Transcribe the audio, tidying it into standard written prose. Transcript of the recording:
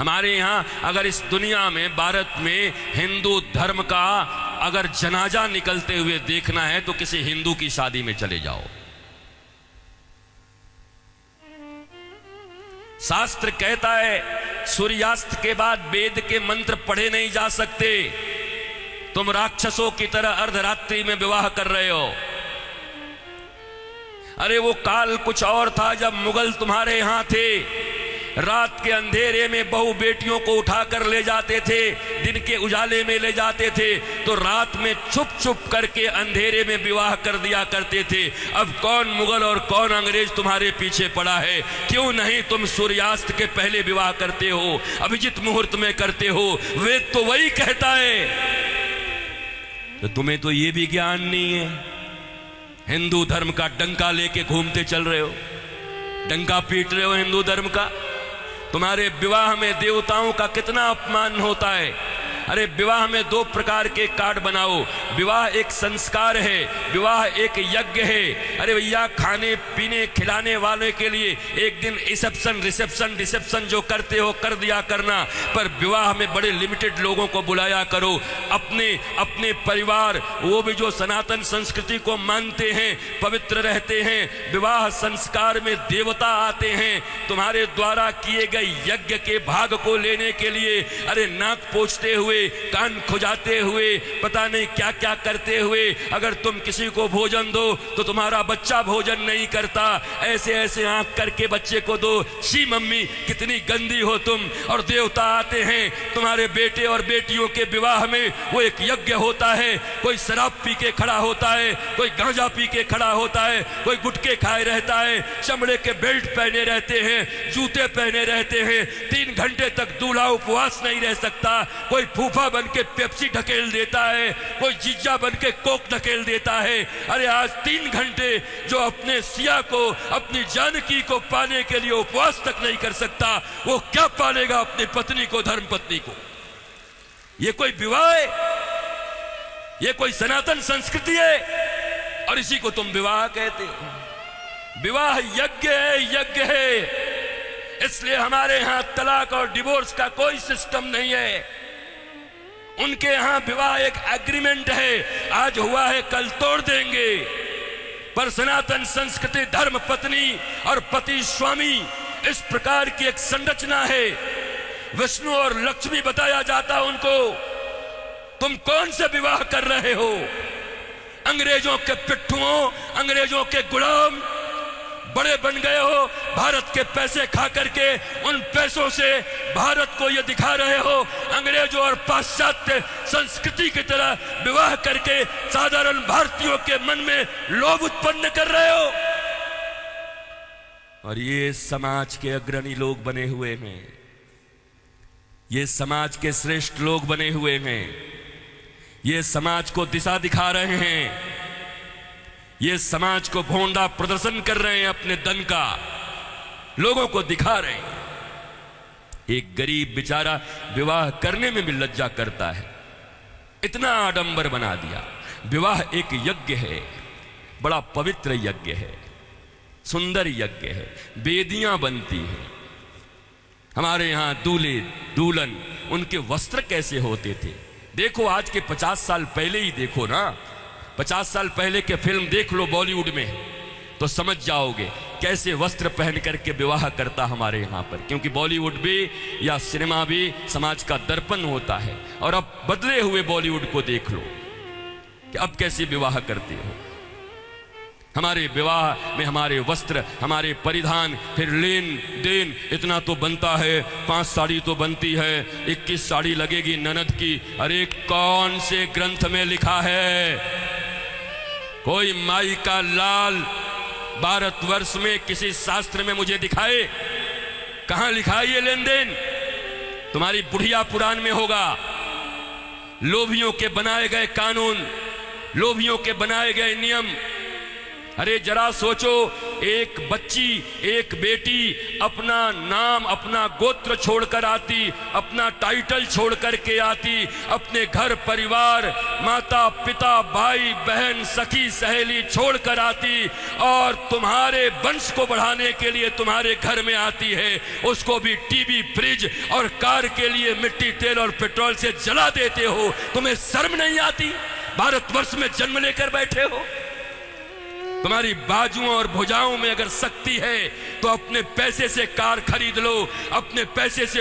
हमारे यहाँ अगर इस दुनिया में, भारत में हिंदू धर्म का अगर जनाजा निकलते हुए देखना है तो किसी हिंदू की शादी में चले जाओ। शास्त्र कहता है सूर्यास्त के बाद वेद के मंत्र पढ़े नहीं जा सकते। तुम राक्षसों की तरह अर्धरात्रि में विवाह कर रहे हो। अरे वो काल कुछ और था जब मुगल तुम्हारे यहां थे। रात के अंधेरे में बहू बेटियों को उठाकर ले जाते थे, दिन के उजाले में ले जाते थे, तो रात में छुप छुप करके अंधेरे में विवाह कर दिया करते थे। अब कौन मुगल और कौन अंग्रेज तुम्हारे पीछे पड़ा है? क्यों नहीं तुम सूर्यास्त के पहले विवाह करते हो, अभिजित मुहूर्त में करते हो? वेद तो वही कहता है। तो तुम्हें तो ये भी ज्ञान नहीं है। हिंदू धर्म का डंका लेके घूमते चल रहे हो, डंका पीट रहे हो हिंदू धर्म का। तुम्हारे विवाह में देवताओं का कितना अपमान होता है। अरे विवाह में दो प्रकार के कार्ड बनाओ। विवाह एक संस्कार है, विवाह एक यज्ञ है। अरे भैया, खाने पीने खिलाने वाले के लिए एक दिन रिसेप्शन जो करते हो कर दिया करना, पर विवाह में बड़े लिमिटेड लोगों को बुलाया करो। अपने परिवार, वो भी जो सनातन संस्कृति को मानते हैं, पवित्र रहते हैं। विवाह संस्कार में देवता आते हैं तुम्हारे द्वारा किए गए यज्ञ के भाग को लेने के लिए। अरे नाक पोंछते हुए, कान खुजाते हुए, पता नहीं क्या क्या करते हुए अगर तुम किसी को भोजन दो तो तुम्हारा बच्चा भोजन नहीं करता। ऐसे ऐसे आंख करके बच्चे को दो। शी मम्मी, कितनी गंदी हो तुम। और देवता आते हैं तुम्हारे बेटे और बेटियों के विवाह में। वो एक यज्ञ होता है। कोई शराब पी के खड़ा होता है, कोई गांजा पी के खड़ा होता है, कोई गुटके खाए रहता है, चमड़े के बेल्ट पहने रहते हैं, जूते पहने रहते हैं। 3 घंटे तक दूल्हा उपवास नहीं रह सकता। कोई फूफा बन के पेप्सी ढकेल देता है, कोई जीजा बन के कोक ढकेल देता है। अरे आज 3 घंटे जो अपने सिया को, अपनी जानकी को पाने के लिए उपवास तक नहीं कर सकता, वो क्या पालेगा अपनी पत्नी को, धर्म पत्नी को? ये कोई विवाह है? ये कोई सनातन संस्कृति है? और इसी को तुम विवाह कहते हो। विवाह यज्ञ है, यज्ञ है। इसलिए हमारे यहां तलाक और डिवोर्स का कोई सिस्टम नहीं है। उनके यहां विवाह एक एग्रीमेंट है, आज हुआ है कल तोड़ देंगे। पर सनातन संस्कृति धर्म पत्नी और पति स्वामी, इस प्रकार की एक संरचना है। विष्णु और लक्ष्मी बताया जाता उनको। तुम कौन से विवाह कर रहे हो? अंग्रेजों के पिट्ठुओं, अंग्रेजों के गुलाम बड़े बन गए हो। भारत के पैसे खा करके उन पैसों से भारत को ये दिखा रहे हो अंग्रेजों और पाश्चात्य संस्कृति की तरह विवाह करके साधारण भारतीयों के मन में लोभ उत्पन्न कर रहे हो। और ये समाज के अग्रणी लोग बने हुए हैं, ये समाज के श्रेष्ठ लोग बने हुए हैं, ये समाज को दिशा दिखा रहे हैं, ये समाज को भोंडा प्रदर्शन कर रहे हैं, अपने दन का लोगों को दिखा रहे हैं। एक गरीब बेचारा विवाह करने में भी लज्जा करता है, इतना आडंबर बना दिया। विवाह एक यज्ञ है, बड़ा पवित्र यज्ञ है, सुंदर यज्ञ है, वेदियां बनती हैं। हमारे यहां दूल्हे दुल्हन, उनके वस्त्र कैसे होते थे? देखो आज के 50 साल पहले ही देखो ना, 50 साल पहले के फिल्म देख लो बॉलीवुड में, तो समझ जाओगे कैसे वस्त्र पहन करके विवाह करता हमारे यहाँ पर। क्योंकि बॉलीवुड भी या सिनेमा भी समाज का दर्पण होता है। और अब बदले हुए बॉलीवुड को देख लो कि अब कैसे विवाह करते हो। हमारे विवाह में हमारे वस्त्र, हमारे परिधान, फिर लेन देन इतना तो बनता है। 5 साड़ी तो बनती है, 21 साड़ी लगेगी ननद की। अरे कौन से ग्रंथ में लिखा है? कोई माई का लाल भारतवर्ष में किसी शास्त्र में मुझे दिखाए? कहां लिखा है ये लेन देन? तुम्हारी बुढ़िया पुराण में होगा। लोभियों के बनाए गए कानून, लोभियों के बनाए गए नियम, अरे जरा सोचो, एक बच्ची, एक बेटी अपना नाम, अपना गोत्र छोड़कर आती, अपना टाइटल छोड़ करके आती, अपने घर परिवार, माता पिता भाई बहन सखी सहेली छोड़कर आती और तुम्हारे वंश को बढ़ाने के लिए तुम्हारे घर में आती है। उसको भी टीवी, फ्रिज और कार के लिए मिट्टी, तेल और पेट्रोल से जला देते हो। तुम्हें शर्म नहीं आती? भारतवर्ष में जन्म लेकर बैठे हो। तुम्हारी बाजुओं और भुजाओं में अगर शक्ति है तो अपने पैसे से कार खरीद लो, अपने पैसे से